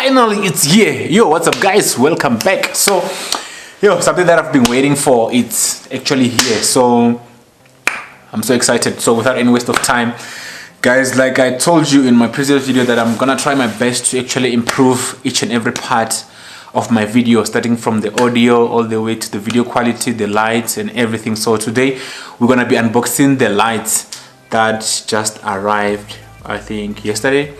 finally it's here. Yo, what's up guys, welcome back. So something that I've been waiting for, it's actually here. So I'm so excited. So without any waste of time, guys, like I told you in my previous video that I'm gonna try my best to actually improve each and every part of my video, starting from the audio all the way to the video quality, the lights and everything. So today we're gonna be unboxing the lights that just arrived, I think yesterday,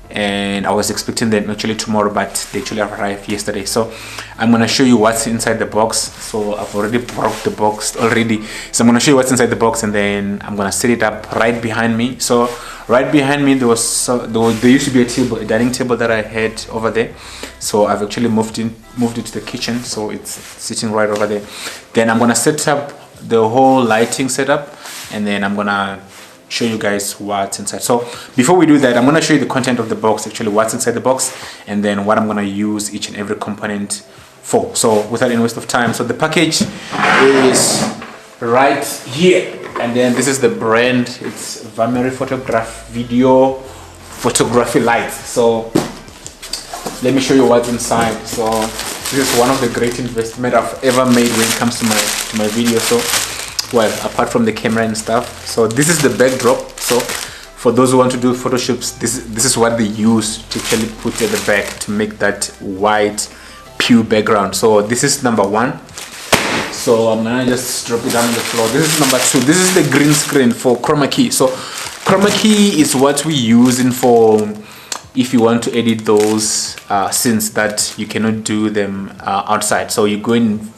and I was expecting them actually tomorrow, but they actually arrived yesterday. So I'm gonna show you what's inside the box. So I've already broke the box already, so I'm gonna show you what's inside the box, and then I'm gonna set it up right behind me. So right behind me there used to be a table, a dining table that I had over there. So I've actually moved it to the kitchen, so it's sitting right over there. Then I'm gonna set up the whole lighting setup, and then I'm gonna show you guys what's inside. So before we do that, I'm going to show you the content of the box, actually what's inside the box, and then what I'm going to use each and every component for. So without any waste of time, so the package is right here, and then this is the brand. It's Vameri video photography lights. So let me show you what's inside. So this is one of the great investments I've ever made when it comes to my video. So well, apart from the camera and stuff. So this is the backdrop. So for those who want to do photo shoots, this is what they use to actually put at the back to make that white pure background. So this is number one. So I'm gonna just drop it down on the floor. This is number two. This is the green screen for chroma key. So chroma key is what we using for if you want to edit those scenes that you cannot do them outside. So you go in,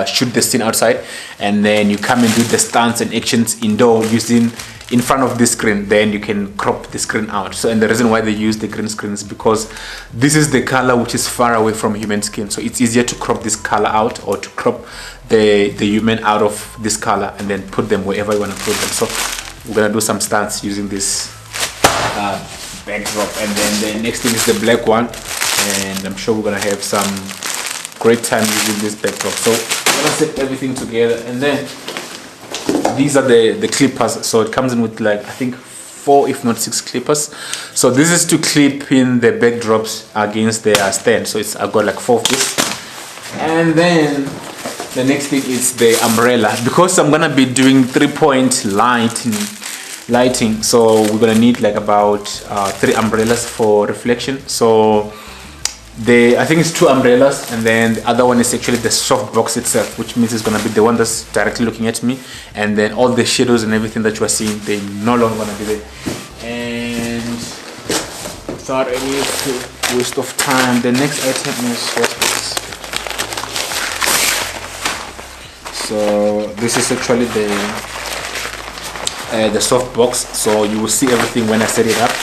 shoot the scene outside, and then you come and do the stunts and actions indoor using in front of this screen. Then you can crop the screen out. So, and the reason why they use the green screen is because this is the color which is far away from human skin, so it's easier to crop this color out, or to crop the human out of this color and then put them wherever you want to put them. So we're gonna do some stunts using this backdrop, and then the next thing is the black one, and I'm sure we're gonna have some great time using this backdrop. So I'm gonna set everything together, and then these are the clippers. So it comes in with like I think 4 if not 6 clippers. So this is to clip in the backdrops against the stand. So I've got like 4 of this. And then the next thing is the umbrella, because I'm gonna be doing 3-point lighting. So we're gonna need like about 3 umbrellas for reflection. So I think it's 2 umbrellas, and then the other one is actually the soft box itself, which means it's gonna be the one that's directly looking at me, and then all the shadows and everything that you are seeing, they're no longer gonna be there. And without any waste of time, the next item is what is. So this is actually the soft box. So you will see everything when I set it up.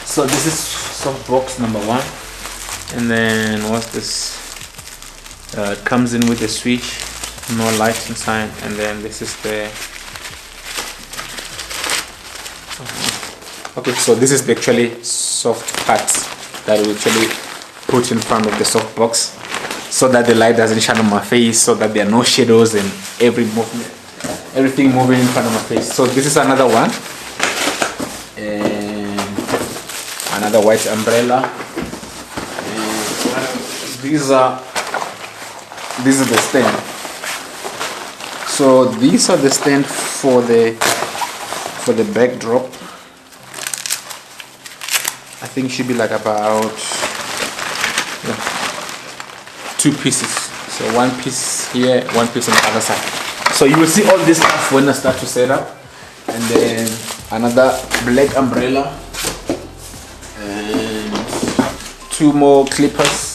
So this is soft box number 1. And then what's this? It comes in with a switch, no lights inside, and then this is the okay. So this is the actually soft parts that we actually put in front of the soft box, so that the light doesn't shine on my face, so that there are no shadows and everything moving in front of my face. So this is another one, and another white umbrella. These are the stand. So these are the stand for the backdrop. I think it should be like about 2 pieces. So 1 piece here, 1 piece on the other side. So you will see all this stuff when I start to set up. And then another black umbrella, and 2 more clippers.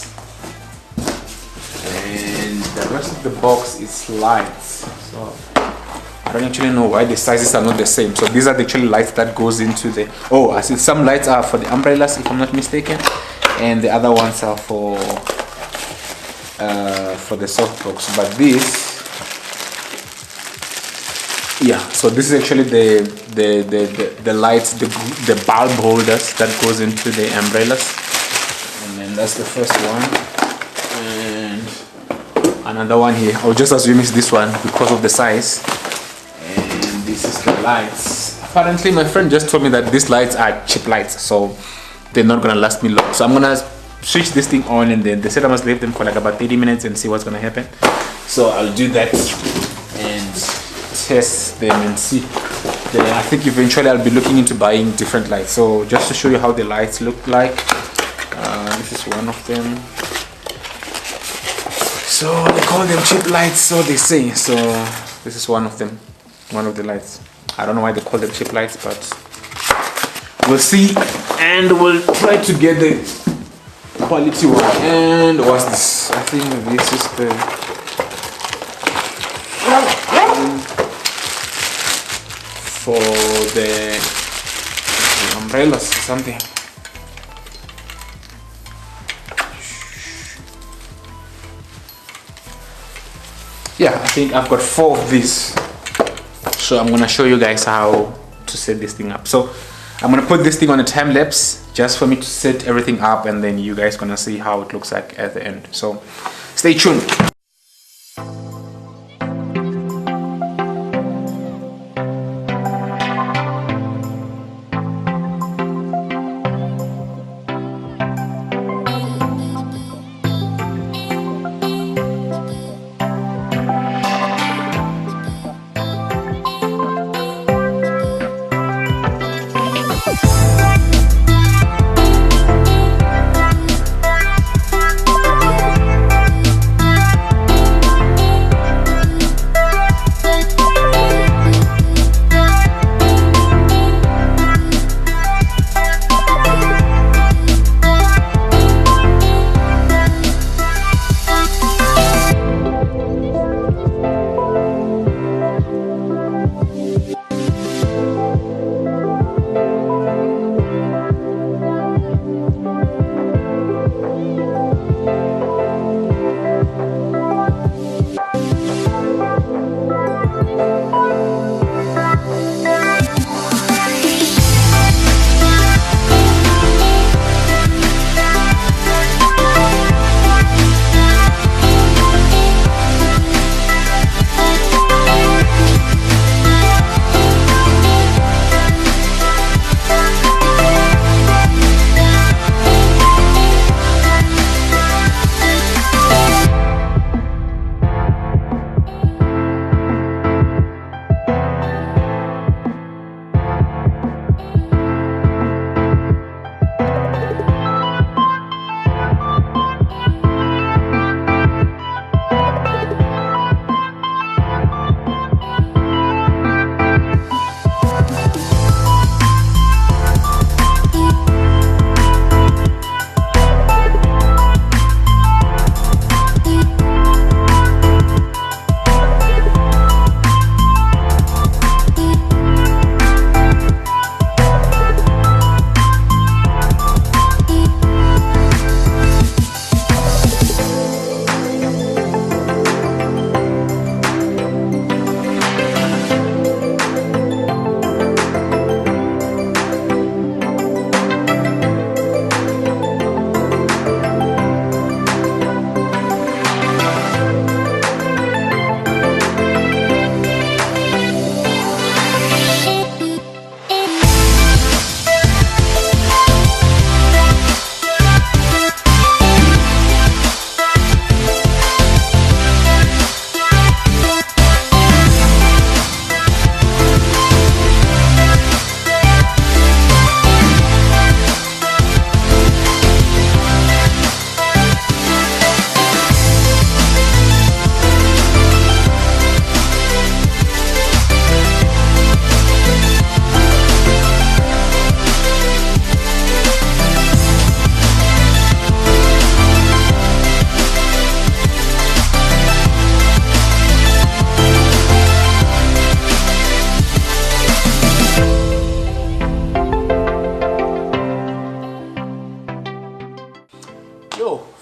The rest of the box is lights. So I don't actually know why the sizes are not the same. So these are the actual lights that goes into the I see some lights are for the umbrellas, if I'm not mistaken, and the other ones are for the soft box. But this, so this is actually the lights, the bulb holders that goes into the umbrellas. And then that's the first one. Another one here, I'll just assume it's this one because of the size. And this is the lights. Apparently my friend just told me that these lights are cheap lights, so they're not gonna last me long. So I'm gonna switch this thing on, and then they said I must leave them for like about 30 minutes and see what's gonna happen. So I'll do that and test them and see. Then I think eventually I'll be looking into buying different lights. So just to show you how the lights look like, this is one of them. So they call them cheap lights, so they say. So this is one of them, one of the lights. I don't know why they call them cheap lights, but we'll see, and we'll try to get the quality one. And what's this? I think this is the for the umbrellas or something. Yeah, I think I've got 4 of these, so I'm gonna show you guys how to set this thing up. So I'm gonna put this thing on a time lapse just for me to set everything up, and then you guys gonna see how it looks like at the end. So stay tuned.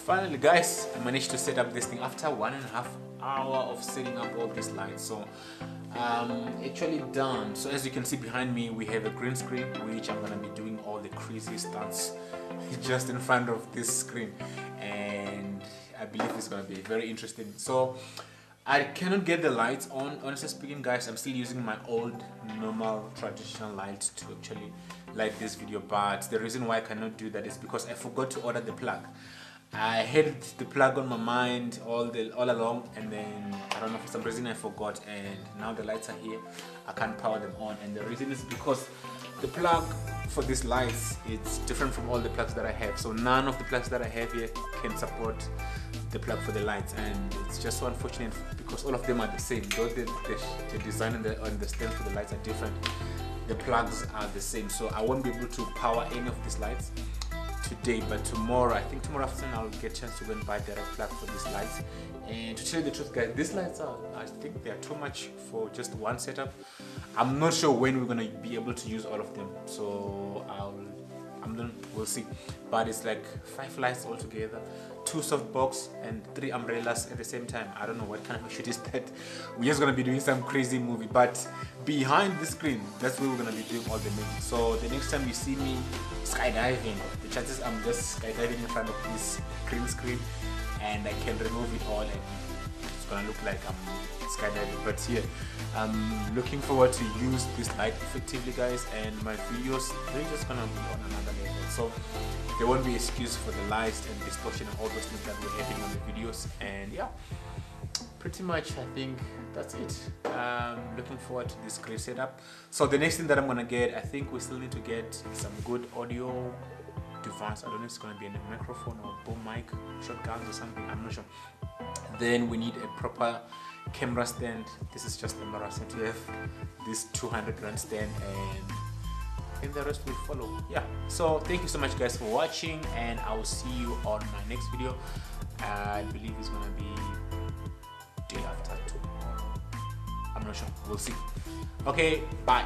Finally guys, I managed to set up this thing after 1.5 hours of setting up all these lights. So actually done. So as you can see behind me, we have a green screen which I'm gonna be doing all the crazy stunts just in front of this screen, and I believe it's gonna be very interesting. So I cannot get the lights on, honestly speaking guys. I'm still using my old normal traditional light to actually like this video, but the reason why I cannot do that is because I forgot to order the plug. I had the plug on my mind all along, and then I don't know, for some reason I forgot, and now the lights are here. I can't power them on, and the reason is because the plug for these lights, it's different from all the plugs that I have. So none of the plugs that I have here can support the plug for the lights, and it's just so unfortunate because all of them are the same. Though the design and the stand for the lights are different, the plugs are the same. So I won't be able to power any of these lights today, but tomorrow, I think tomorrow afternoon, I'll get a chance to go and buy the right plug for these lights. And to tell you the truth, guys, these lights are, I think they are too much for just one setup. I'm not sure when we're gonna be able to use all of them, so we'll see. But it's like 5 lights altogether, 2 softbox and 3 umbrellas at the same time. I don't know what kind of a shoot is that. We're just gonna be doing some crazy movie, but behind the screen, that's where we're gonna be doing all the magic. So the next time you see me skydiving, the chances I'm just skydiving in front of this green screen, and I can remove it all, and it's gonna look like I'm skydiving. But yeah, I'm looking forward to use this light effectively, guys, and my videos, they're just gonna be on another level. So there won't be excuse for the lights and distortion and all those things that we're having on the videos. And yeah, pretty much I think that's it. Looking forward to this great setup. So the next thing that I'm gonna get, I think we still need to get some good audio device. I don't know if it's gonna be a microphone or boom mic, shotguns or something, I'm not sure. Then we need a proper camera stand. This is just embarrassing to have this 200 rand stand, and the rest will follow. Yeah, so thank you so much, guys, for watching, and I will see you on my next video. I believe it's gonna be day after tomorrow, I'm not sure, we'll see. Okay, bye.